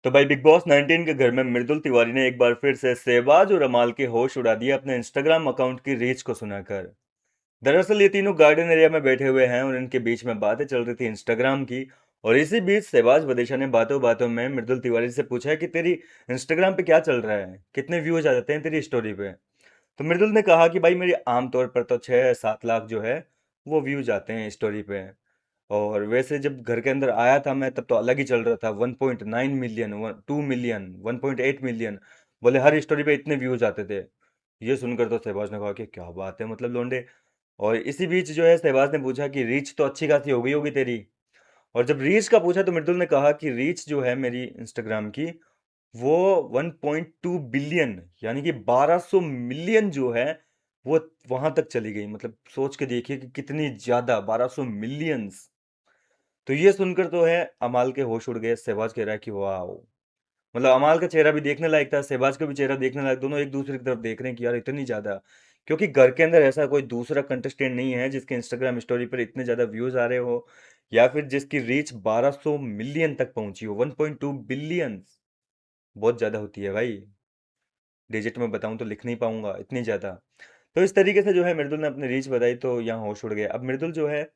तो भाई big boss 19 के घर में मृदुल तिवारी ने एक बार फिर से सहवाज और अमाल के होश उड़ा दिए अपने इंस्टाग्राम अकाउंट की रीच को सुनाकर। दरअसल ये तीनों गार्डन एरिया में बैठे हुए हैं और इनके बीच में बातें चल रही थी इंस्टाग्राम की। और इसी बीच सहवाज बदेशा ने बातों बातों में मृदुल तिवारी से पूछा है कि तेरी इंस्टाग्राम पे क्या चल रहा है, कितने व्यूज आ जाते हैं तेरी स्टोरी पे। तो मृदुल ने कहा कि भाई मेरी आमतौर पर तो 6 7 लाख जो है वो व्यूज आते हैं स्टोरी पे। और वैसे जब घर के अंदर आया था मैं तब तो अलग ही चल रहा था, 1.9 मिलियन, 2 मिलियन, 1.8 मिलियन। बोले हर स्टोरी पे इतने व्यूज आते थे। ये सुनकर तो सहबाज ने कहा कि क्या बात है, मतलब लोंडे। और इसी बीच जो है सहबाज ने पूछा कि रीच तो अच्छी खासी हो गई होगी तेरी। और जब रीच का पूछा तो मृदुल ने कहा कि रीच जो है मेरी इंस्टाग्राम की वो 1.2 बिलियन यानी कि 1200 मिलियन जो है वो वहां तक चली गई। मतलब सोच के देखिए कि कितनी ज्यादा, 1200 मिलियंस। तो ये सुनकर तो है अमाल के होश उड़ गए। सहबाज कह रहा है कि वाह, मतलब अमाल का चेहरा भी देखने लायक था, सहबाज का भी चेहरा देखने लायक। दोनों एक दूसरे की तरफ देख रहे हैं कि यार इतनी ज्यादा। क्योंकि घर के अंदर ऐसा कोई दूसरा कंटेस्टेंट नहीं है जिसके इंस्टाग्राम स्टोरी पर इतने ज्यादा व्यूज आ रहे हो, या फिर जिसकी रीच 1200 मिलियन तक पहुंची हो। 1.2 बिलियन बहुत ज्यादा होती है भाई। डिजिट में बताऊं तो लिख नहीं पाऊंगा, इतनी ज्यादा। तो इस तरीके से जो है मृदुल ने अपनी रीच बताई तो यहाँ होश उड़ गया। अब मृदुल जो है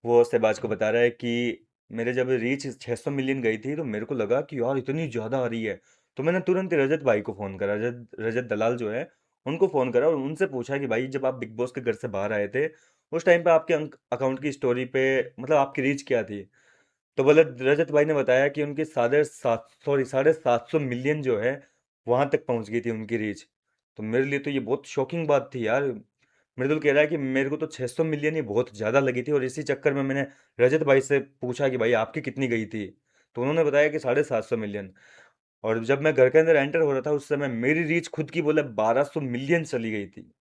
वो शहबाज को बता रहा है कि मेरे जब रीच 600 मिलियन गई थी तो मेरे को लगा कि यार इतनी ज़्यादा आ रही है। तो मैंने तुरंत रजत भाई को फ़ोन करा, रजत रजत दलाल जो है उनको फ़ोन करा और उनसे पूछा कि भाई जब आप बिग बॉस के घर से बाहर आए थे उस टाइम पे आपके अकाउंट की स्टोरी पे मतलब आपकी रीच क्या थी। तो बोले, रजत भाई ने बताया कि उनकी 750 मिलियन जो है वहां तक पहुंच गई थी उनकी रीच। तो मेरे लिए तो ये बहुत शॉकिंग बात थी यार। मृदुल कह रहा है कि मेरे को तो 600 मिलियन ही बहुत ज़्यादा लगी थी और इसी चक्कर में मैंने रजत भाई से पूछा कि भाई आपकी कितनी गई थी। तो उन्होंने बताया कि 750 मिलियन। और जब मैं घर के अंदर एंटर हो रहा था उस समय मेरी रीच खुद की बोले 1200 मिलियन चली गई थी।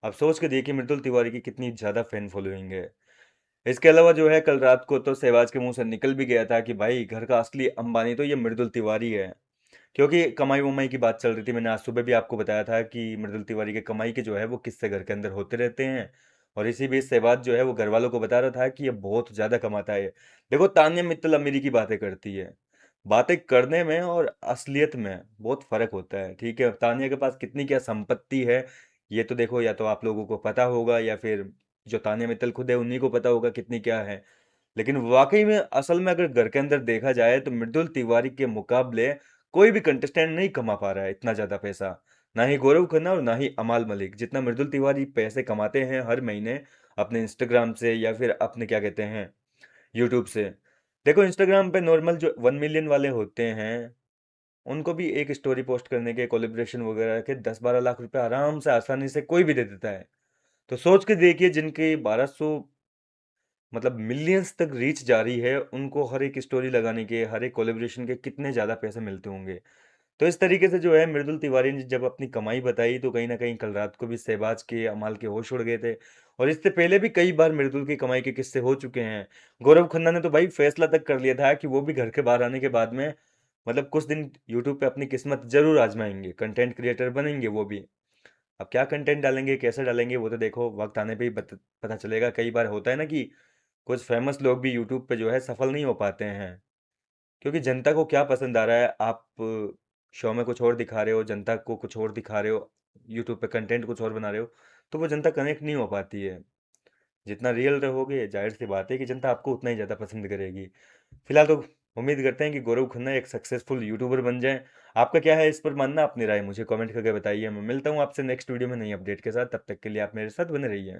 अब सोच के देखिए मृदुल तिवारी की कितनी ज़्यादा फैन फॉलोइंग है। इसके अलावा जो है कल रात को तो सहवाज के मुंह से निकल भी गया था कि भाई घर का असली अंबानी तो ये मृदुल तिवारी है। क्योंकि कमाई वमाई की बात चल रही थी, मैंने आज सुबह भी आपको बताया था कि मृदुल तिवारी के कमाई के जो है वो किस्से घर के अंदर होते रहते हैं। और इसी बीच सहवाज जो है वो घर वालों को बता रहा था कि ये बहुत ज्यादा कमाता है। देखो तान्या मित्तल अमीरी की बातें करती है, बातें करने में और असलियत में बहुत फर्क होता है। ठीक है, तान्या के पास कितनी क्या संपत्ति है ये तो देखो, या तो आप लोगों को पता होगा या फिर जो तान्या मित्तल खुद है उन्हीं को पता होगा कितनी क्या है। लेकिन वाकई में असल में अगर घर के अंदर देखा जाए तो मृदुल तिवारी के मुकाबले कोई भी कंटेस्टेंट नहीं कमा पा रहा है इतना ज्यादा पैसा। ना ही गौरव खन्ना और ना ही अमाल मलिक जितना मृदुल तिवारी पैसे कमाते हैं हर महीने अपने इंस्टाग्राम से या फिर अपने क्या कहते हैं यूट्यूब से। देखो इंस्टाग्राम पे नॉर्मल जो 1 मिलियन वाले होते हैं उनको भी एक स्टोरी पोस्ट करने के कोलेब्रेशन वगैरह के 10 12 लाख रुपए आराम से आसानी से कोई भी दे देता है। तो सोच के देखिए जिनके 1200 मतलब मिलियंस तक रीच जा रही है उनको हर एक स्टोरी लगाने के, हर एक कोलेब्रेशन के कितने ज़्यादा पैसे मिलते होंगे। तो इस तरीके से जो है मृदुल तिवारी ने जब अपनी कमाई बताई तो कहीं ना कहीं कल रात को भी सहबाज के अमाल के होश उड़ गए थे। और इससे पहले भी कई बार मृदुल की कमाई के किस्से हो चुके हैं। गौरव खन्ना ने तो भाई फैसला तक कर लिया था कि वो भी घर के बाहर आने के बाद में मतलब कुछ दिन यूट्यूब पे अपनी किस्मत जरूर आजमाएंगे, कंटेंट क्रिएटर बनेंगे वो भी। अब क्या कंटेंट डालेंगे, कैसे डालेंगे, वो तो देखो वक्त आने पे ही पता चलेगा। कई बार होता है ना कि कुछ फेमस लोग भी यूट्यूब पे जो है सफल नहीं हो पाते हैं। क्योंकि जनता को क्या पसंद आ रहा है, आप शो में कुछ और दिखा रहे हो, जनता को कुछ और दिखा रहे हो, यूट्यूब पे कंटेंट कुछ और बना रहे हो, तो वो जनता कनेक्ट नहीं हो पाती है। जितना रियल रहोगे जाहिर सी बात है कि जनता आपको उतना ही ज़्यादा पसंद करेगी। फिलहाल तो उम्मीद करते हैं कि गौरव खन्ना एक सक्सेसफुल यूट्यूबर बन जाए। आपका क्या है इस पर मानना, अपनी राय मुझे कमेंट करके बताइए। मैं मिलता हूँ आपसे नेक्स्ट वीडियो में नई अपडेट के साथ, तब तक के लिए आप मेरे साथ बने रहिए।